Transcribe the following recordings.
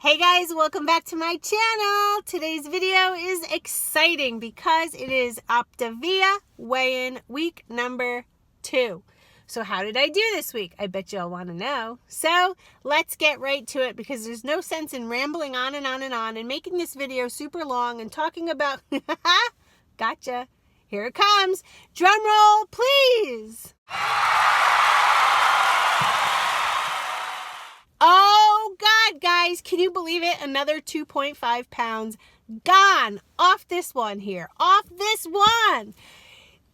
Hey guys, welcome back to my channel. Today's video is exciting because it is Optavia weigh-in week number 2. So how did I do this week? I bet y'all want to know. So let's get right to it because there's no sense in rambling on and on and on and making this video super long and talking about... Gotcha. Here it comes. Drum roll, please. Oh God, guys, can you believe it? Another 2.5 pounds gone off this one here. Off this one.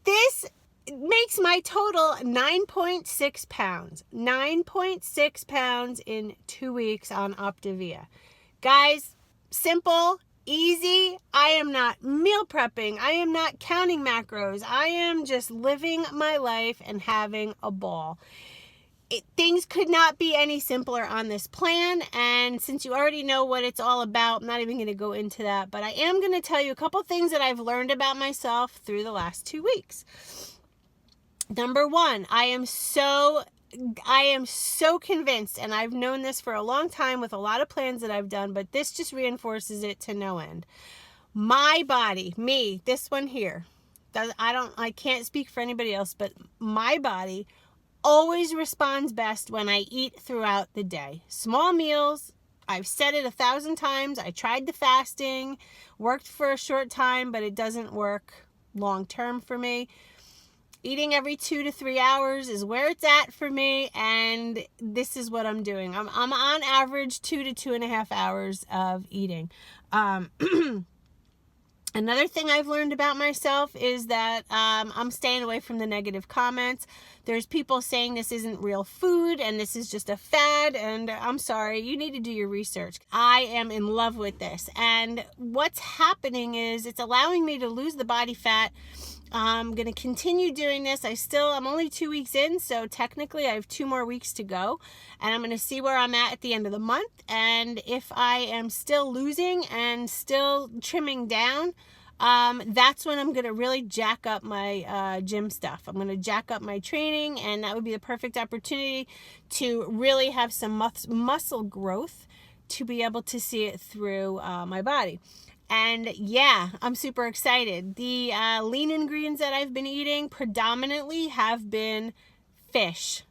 This makes my total 9.6 pounds. 9.6 pounds in 2 weeks on Optavia. Guys, simple, easy. I am not meal prepping. I am not counting macros. I am just living my life and having a ball. Things could not be any simpler on this plan, and since you already know what it's all about, I'm not even going to go into that, but I am going to tell you a couple things that I've learned about myself through the last 2 weeks. Number one, I am so convinced, and I've known this for a long time with a lot of plans that I've done, but this just reinforces it to no end. My body, me, this one here, I can't speak for anybody else, but my body always responds best when I eat throughout the day. Small meals, I've said it 1,000 times. I tried the fasting, worked for a short time, but it doesn't work long term for me. Eating every 2 to 3 hours is where it's at for me, and this is what I'm doing. I'm on average 2 to 2.5 hours of eating. Another thing I've learned about myself is that I'm staying away from the negative comments. There's people saying this isn't real food and this is just a fad, and I'm sorry, you need to do your research. I am in love with this, and what's happening is it's allowing me to lose the body fat. I'm going to continue doing this. I'm only 2 weeks in, so technically I have 2 more weeks to go, and I'm going to see where I'm at the end of the month, and if I am still losing and still trimming down, that's when I'm going to really jack up my gym stuff. I'm going to jack up my training, and that would be the perfect opportunity to really have some muscle growth to be able to see it through my body. And yeah, I'm super excited. The lean ingredients that I've been eating predominantly have been fish.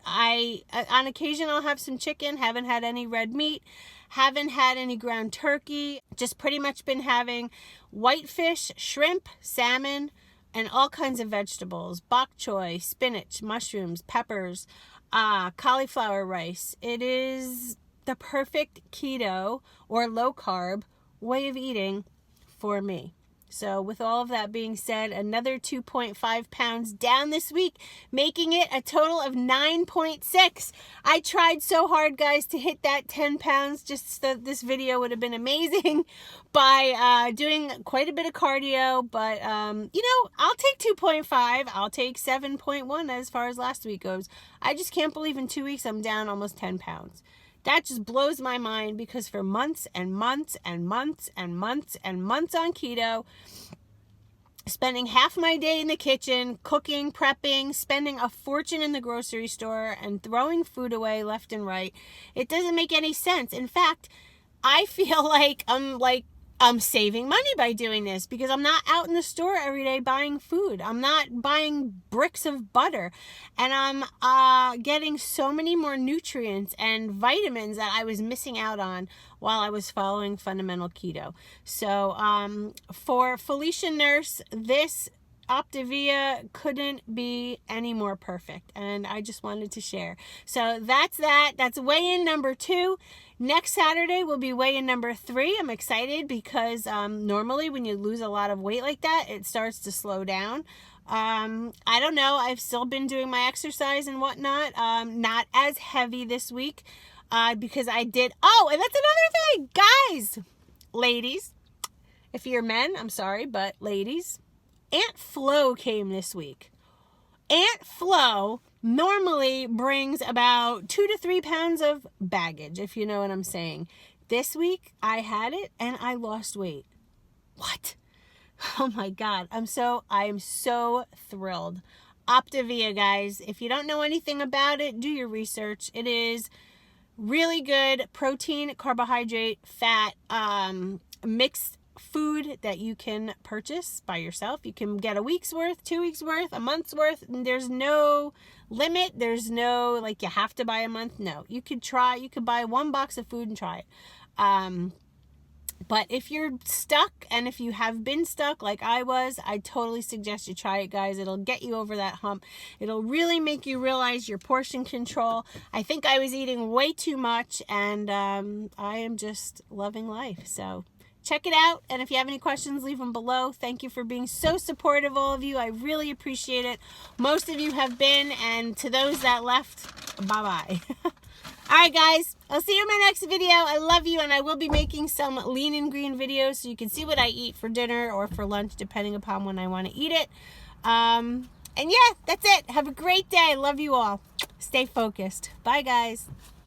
On occasion, I'll have some chicken, haven't had any red meat, haven't had any ground turkey, just pretty much been having white fish, shrimp, salmon, and all kinds of vegetables, bok choy, spinach, mushrooms, peppers, cauliflower rice. It is the perfect keto or low carb way of eating for me. So with all of that being said, another 2.5 pounds down this week, making it a total of 9.6. I tried so hard, guys, to hit that 10 pounds just so this video would have been amazing by doing quite a bit of cardio. But, I'll take 2.5. I'll take 7.1 as far as last week goes. I just can't believe in 2 weeks I'm down almost 10 pounds. That just blows my mind because for months and months and months and months and months on keto, spending half my day in the kitchen, cooking, prepping, spending a fortune in the grocery store and throwing food away left and right, it doesn't make any sense. In fact, I feel like I'm saving money by doing this because I'm not out in the store every day buying food. I'm not buying bricks of butter, and I'm getting so many more nutrients and vitamins that I was missing out on while I was following fundamental keto. So for Feliciannurse, this Optavia couldn't be any more perfect, and I just wanted to share. So that's that. That's weigh-in number 2. Next Saturday will be weigh-in number 3. I'm excited because normally when you lose a lot of weight like that, it starts to slow down. I don't know. I've still been doing my exercise and whatnot. Not as heavy this week because I did... Oh, and that's another thing. Guys, ladies, if you're men, I'm sorry, but ladies... Aunt Flo came this week. Aunt Flo normally brings about 2 to 3 pounds of baggage, if you know what I'm saying. This week, I had it and I lost weight. What? Oh my God. I am so thrilled. Optavia, guys. If you don't know anything about it, do your research. It is really good protein, carbohydrate, fat, mixed food that you can purchase by yourself. You can get a week's worth, 2 weeks worth, a month's worth. There's no limit. There's no, like, you have to buy a month. No, you could buy 1 box of food and try it. But if you're stuck, and if you have been stuck like I was, I totally suggest you try it, guys. It'll get you over that hump. It'll really make you realize your portion control. I think I was eating way too much, and I am just loving life. So check it out, and if you have any questions, leave them below. Thank you for being so supportive, all of you. I really appreciate it. Most of you have been, and to those that left, bye-bye. All right, guys, I'll see you in my next video. I love you, and I will be making some lean and green videos so you can see what I eat for dinner or for lunch, depending upon when I want to eat it. And yeah, that's it. Have a great day. I love you all. Stay focused. Bye, guys.